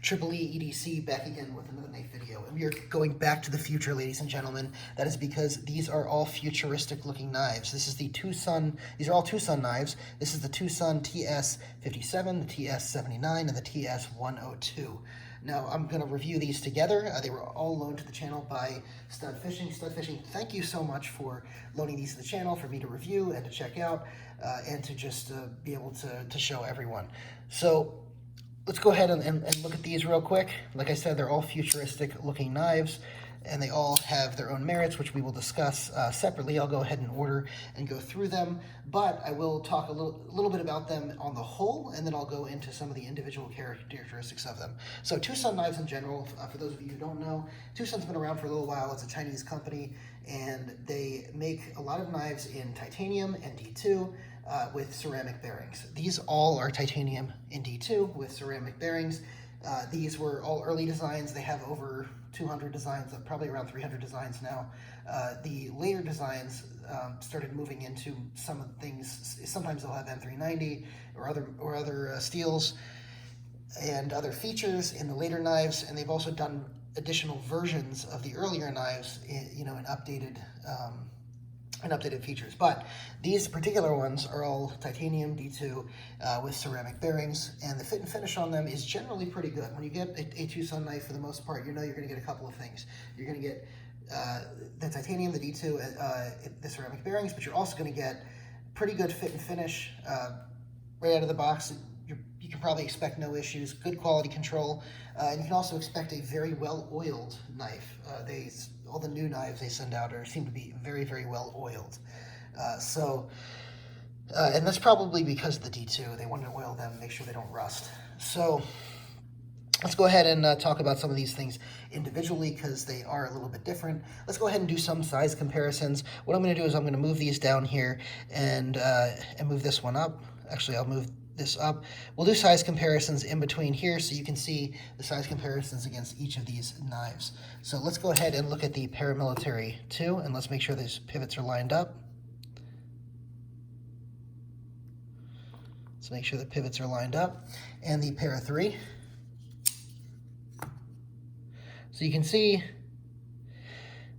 Triple E EDC back again with another knife video, and we are going back to the future, ladies and gentlemen. That is because these are all futuristic looking knives. This is the Tucson, these are all Tucson knives. This is the Tucson TS57, the TS79, and the TS102. Now, I'm going to review these together. They were all loaned to the channel by Stud Fishing. Stud Fishing, thank you so much for loaning these to the channel for me to review and to check out and to just be able to show everyone. So let's go ahead and look at these real quick. Like I said, they're all futuristic looking knives, and they all have their own merits, which we will discuss separately. I'll go ahead and order and go through them, but I will talk a little bit about them on the whole, and then I'll go into some of the individual characteristics of them. So Tucson Knives in general, for those of you who don't know, Tucson's been around for a little while. It's a Chinese company, and they make a lot of knives in titanium and D2 with ceramic bearings. These all are titanium in D2 with ceramic bearings. These were all early designs. They have over 200 designs, probably around 300 designs now. The later designs started moving into some of the things. Sometimes they'll have M390 or other steels and other features in the later knives, and they've also done additional versions of the earlier knives, in updated features. But these particular ones are all titanium D2 with ceramic bearings, and the fit and finish on them is generally pretty good. When you get a Tucson knife, for the most part, you're going to get a couple of things. You're going to get the titanium, the D2, the ceramic bearings, but you're also going to get pretty good fit and finish right out of the box. You can probably expect no issues, good quality control, and you can also expect a very well-oiled knife. All the new knives they send out seem to be very, very well-oiled. And that's probably because of the D2. They want to oil them, make sure they don't rust. So let's go ahead and talk about some of these things individually because they are a little bit different. Let's go ahead and do some size comparisons. What I'm going to do is I'm going to move these down here and move this one up. Actually, I'll move this up. We'll do size comparisons in between here so you can see the size comparisons against each of these knives. So let's go ahead and look at the Paramilitary 2, and let's make sure these pivots are lined up. Let's make sure the pivots are lined up. And the Para 3. So you can see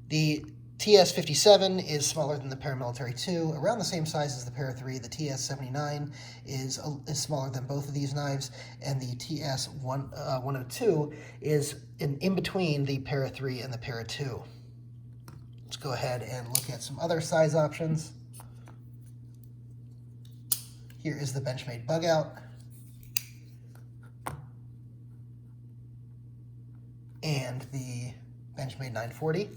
the TS57 is smaller than the Paramilitary 2, around the same size as the Para 3. The TS79 is smaller than both of these knives, and the TS102 is in between the Para 3 and the Para 2. Let's go ahead and look at some other size options. Here is the Benchmade Bugout. And the Benchmade 940.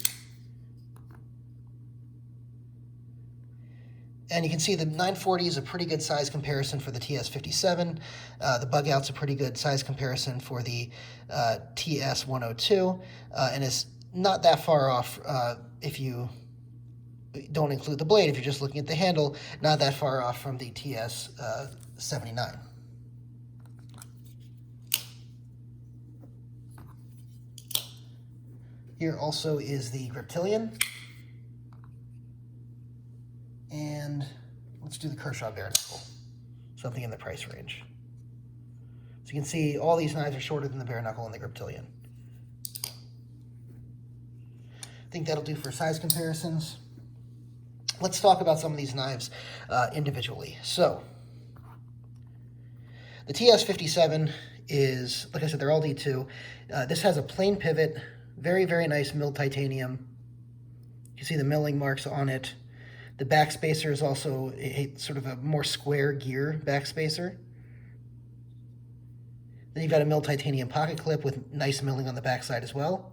And you can see the 940 is a pretty good size comparison for the TS57. The Bugout's a pretty good size comparison for the TS102, and it's not that far off if you don't include the blade. If you're just looking at the handle, not that far off from the TS79. Here also is the Griptilian. And let's do the Kershaw Bareknuckle, something in the price range. So you can see all these knives are shorter than the Bareknuckle and the Griptilian. I think that'll do for size comparisons. Let's talk about some of these knives individually. So the TS57 is, like I said, they're all D2. This has a plain pivot, very, very nice milled titanium. You can see the milling marks on it. The backspacer is also a sort of a more square gear backspacer. Then you've got a milled titanium pocket clip with nice milling on the backside as well.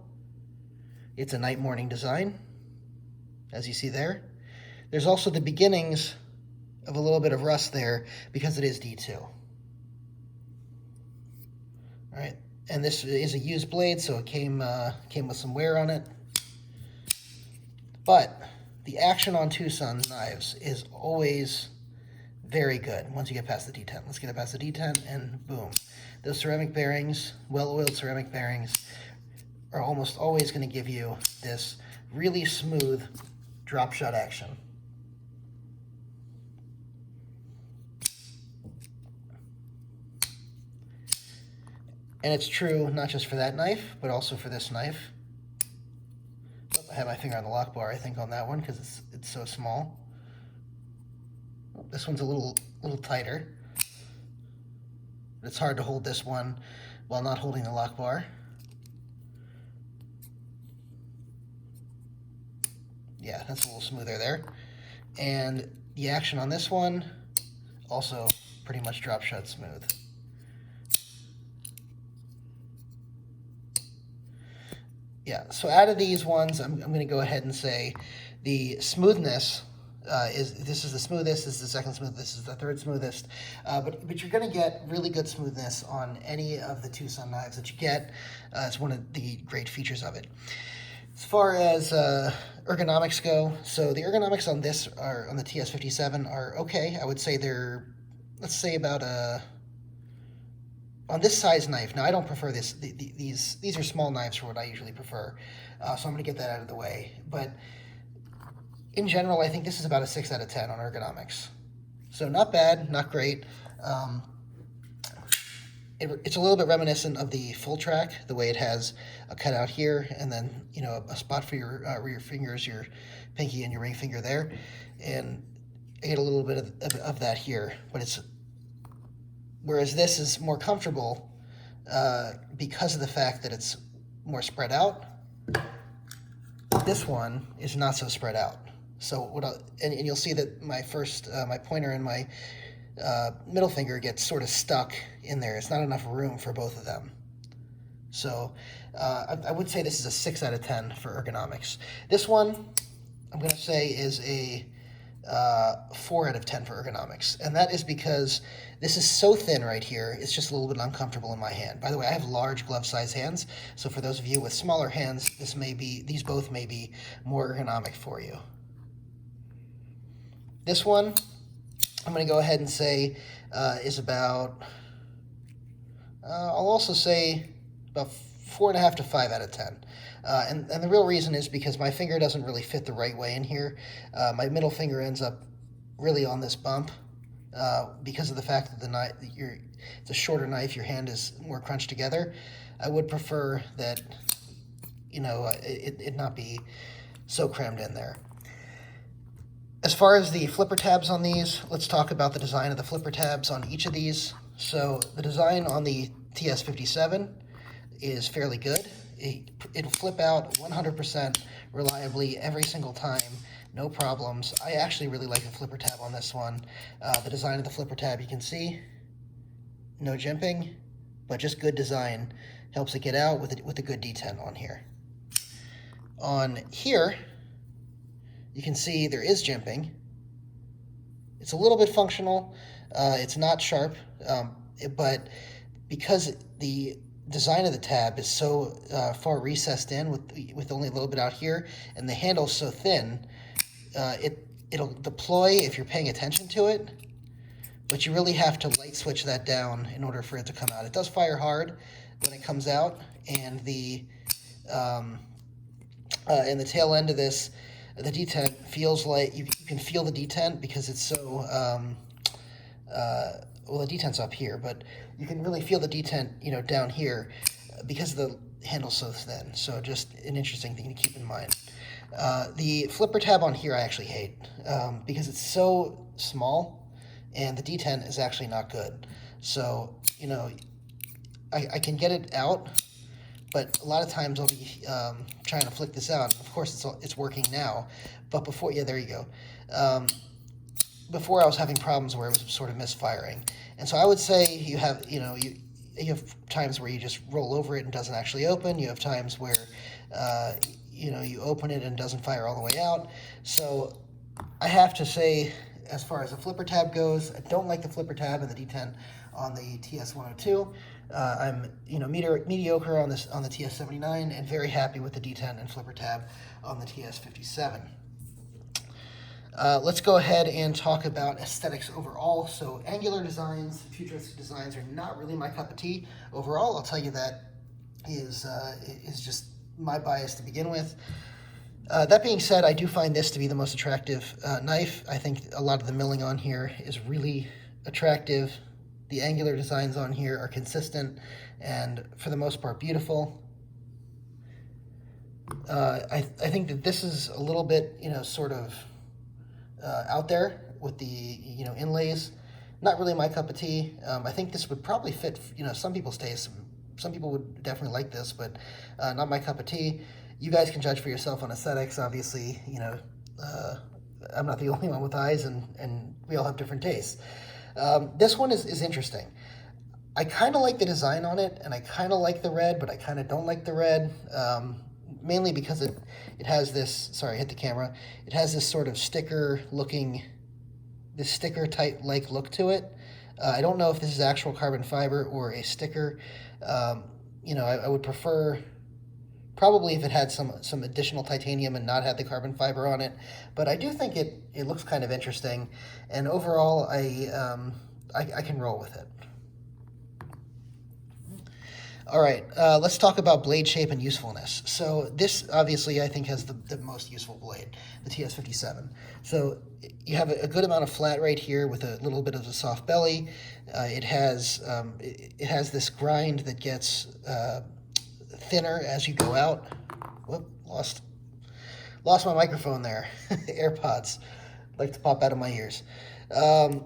It's a night morning design, as you see there. There's also the beginnings of a little bit of rust there because it is D2. All right, and this is a used blade, so it came with some wear on it. But the action on Tucson knives is always very good once you get past the D10. Let's get it past the D10 and boom. Those ceramic bearings, well-oiled ceramic bearings, are almost always going to give you this really smooth drop shot action. And it's true not just for that knife, but also for this knife. Oh, I have my finger on the lock bar, I think, on that one because it's so small. Oh, this one's a little tighter. It's hard to hold this one while not holding the lock bar. Yeah, that's a little smoother there. And the action on this one, also pretty much drop shut smooth. Yeah, so out of these ones, I'm going to go ahead and say the smoothness this is the smoothest, this is the second smoothest, this is the third smoothest, but you're going to get really good smoothness on any of the Tucson knives that you get. It's one of the great features of it. As far as ergonomics go, so the ergonomics on this on the TS57 are okay. I would say they're, let's say about on this size knife. Now I don't prefer this. These are small knives for what I usually prefer, so I'm going to get that out of the way. But in general, I think this is about a 6 out of 10 on ergonomics. So not bad, not great. It's a little bit reminiscent of the full track, the way it has a cutout here, and then, you know, a spot for your fingers, your pinky and your ring finger there, and I get a little bit of that here. But it's, whereas this is more comfortable because of the fact that it's more spread out. This one is not so spread out. So and you'll see that my my pointer and my middle finger gets sort of stuck in there. It's not enough room for both of them. So I would say this is a 6 out of 10 for ergonomics. This one, I'm going to say, is a 4 out of 10 for ergonomics. And that is because this is so thin right here, it's just a little bit uncomfortable in my hand. By the way, I have large glove size hands, so for those of you with smaller hands, these both may be more ergonomic for you. This one, I'm going to go ahead and say is about, I'll also say about 4.5 to 5 out of 10. And the real reason is because my finger doesn't really fit the right way in here. My middle finger ends up really on this bump because of the fact that the knife, it's a shorter knife, your hand is more crunched together. I would prefer that, you know, it not be so crammed in there. As far as the flipper tabs on these, let's talk about the design of the flipper tabs on each of these. So the design on the TS57 is fairly good. It'll flip out 100% reliably every single time, no problems. I actually really like the flipper tab on this one. The design of the flipper tab, you can see, no jimping, but just good design. Helps it get out with a good detent on here. On here, you can see there is jimping. It's a little bit functional. It's not sharp, but because the design of the tab is so far recessed in with only a little bit out here, and the handle's so thin, it'll deploy if you're paying attention to it, but you really have to light switch that down in order for it to come out. It does fire hard when it comes out, and the tail end of this, the detent feels like you can feel the detent because it's so well, the detent's up here, but you can really feel the detent, you know, down here because the handle's so thin. So just an interesting thing to keep in mind. The flipper tab on here I actually hate because it's so small and the detent is actually not good. So, you know, I can get it out, but a lot of times I'll be trying to flick this out. Of course, it's working now, but before, yeah, there you go. Before I was having problems where it was sort of misfiring. And so I would say you have, you know, you have times where you just roll over it and doesn't actually open. You have times where, you know, you open it and it doesn't fire all the way out. So I have to say, as far as the flipper tab goes, I don't like the flipper tab and the detent on the TS102. I'm, you know, mediocre on the TS79 and very happy with the detent and flipper tab on the TS57. Let's go ahead and talk about aesthetics overall. So angular designs, futuristic designs are not really my cup of tea. Overall, I'll tell you that is just my bias to begin with. That being said, I do find this to be the most attractive knife. I think a lot of the milling on here is really attractive. The angular designs on here are consistent and for the most part beautiful. I think that this is a little bit, you know, sort of out there with the, you know, inlays. Not really my cup of tea. I think this would probably fit, you know, some people's taste. Some people would definitely like this, but not my cup of tea. You guys can judge for yourself on aesthetics. Obviously, you know, I'm not the only one with eyes, and we all have different tastes. This one is interesting. I kind of like the design on it, and I kind of like the red, but I kind of don't like the red. Mainly because it has this, sorry, I hit the camera. It has this sort of sticker type like look to it. I don't know if this is actual carbon fiber or a sticker. You know, I would prefer probably if it had some additional titanium and not had the carbon fiber on it. But I do think it looks kind of interesting, and overall I can roll with it. All right, let's talk about blade shape and usefulness. So this obviously I think has the most useful blade, the TS57. So you have a good amount of flat right here with a little bit of a soft belly. It has this grind that gets thinner as you go out. Whoop, lost my microphone there. AirPods like to pop out of my ears. In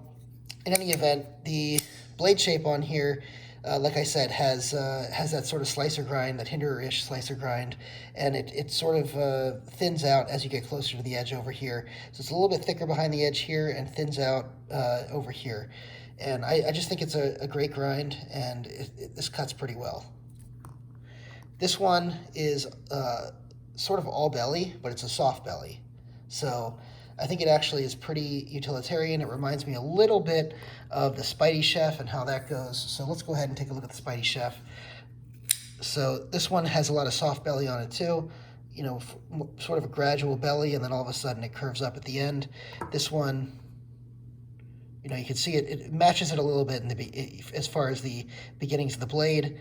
any event, the blade shape on here, like I said, has that sort of slicer grind, that hinder-ish slicer grind, and it sort of thins out as you get closer to the edge over here. So it's a little bit thicker behind the edge here and thins out over here. And I just think it's a great grind, and this cuts pretty well. This one is sort of all belly, but it's a soft belly. So I think it actually is pretty utilitarian. It reminds me a little bit of the Spidey Chef and how that goes. So let's go ahead and take a look at the Spidey Chef. So this one has a lot of soft belly on it too. You know, sort of a gradual belly, and then all of a sudden it curves up at the end. This one, you know, you can see it matches it a little bit as far as the beginnings of the blade.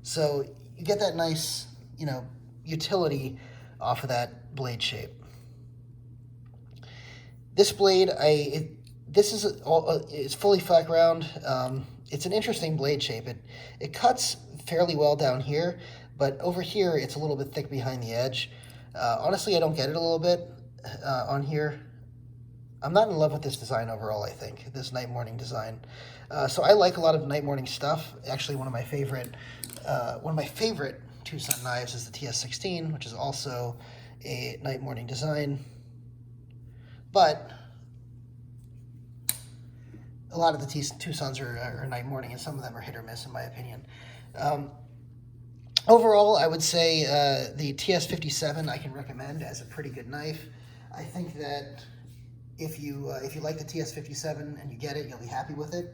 So you get that nice, you know, utility off of that blade shape. This blade, it's fully flat ground. It's an interesting blade shape. It cuts fairly well down here, but over here it's a little bit thick behind the edge. Honestly, I don't get it a little bit on here. I'm not in love with this design overall, I think, this night morning design. So I like a lot of night morning stuff. Actually, one of my favorite two-sun knives is the TS16, which is also a night morning design. But a lot of the two-suns are night morning, and some of them are hit or miss, in my opinion. Overall, I would say the TS57 I can recommend as a pretty good knife. I think that if you like the TS57 and you get it, you'll be happy with it.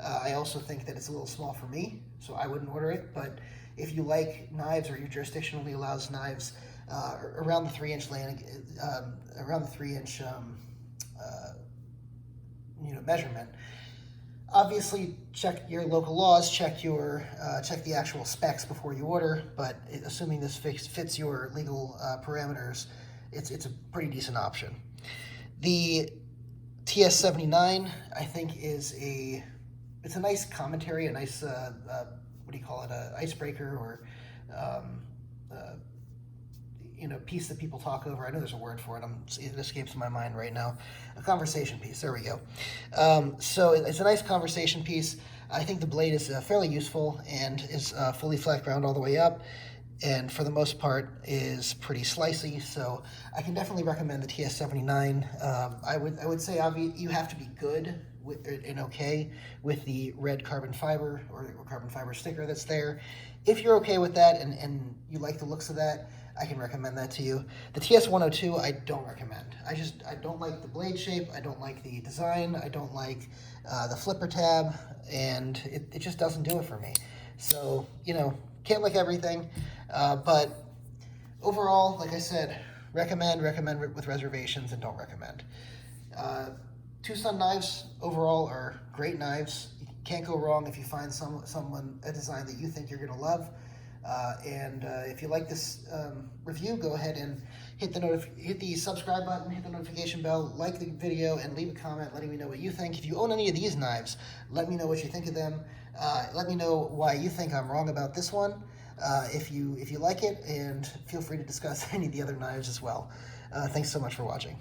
I also think that it's a little small for me, so I wouldn't order it. But if you like knives, or your jurisdiction only allows knives around the 3-inch measurement, obviously check your local laws, check the actual specs before you order. But assuming this fits your legal parameters, it's a pretty decent option. The TS79, I think, it's a nice commentary, a nice what do you call it, a icebreaker, or you know, piece that people talk over. I know there's a word for it. It escapes my mind right now. A conversation piece. There we go. So it's a nice conversation piece. I think the blade is fairly useful and is fully flat ground all the way up, and for the most part is pretty slicey. So I can definitely recommend the TS79. I would say you have to be good and okay with the red carbon fiber or carbon fiber sticker that's there. If you're okay with that and you like the looks of that, I can recommend that to you. The TS102 I don't recommend. I don't like the blade shape. I don't like the design. I don't like the flipper tab, and it just doesn't do it for me. So, you know, can't like everything, but overall, like I said, recommend with reservations, and don't recommend. Two-sun knives overall are great knives. You can't go wrong if you find a design that you think you're gonna love. If you like this review, go ahead and hit the subscribe button, hit the notification bell, like the video, and leave a comment letting me know what you think. If you own any of these knives, let me know what you think of them. Let me know why you think I'm wrong about this one. If you like it, and feel free to discuss any of the other knives as well. Thanks so much for watching.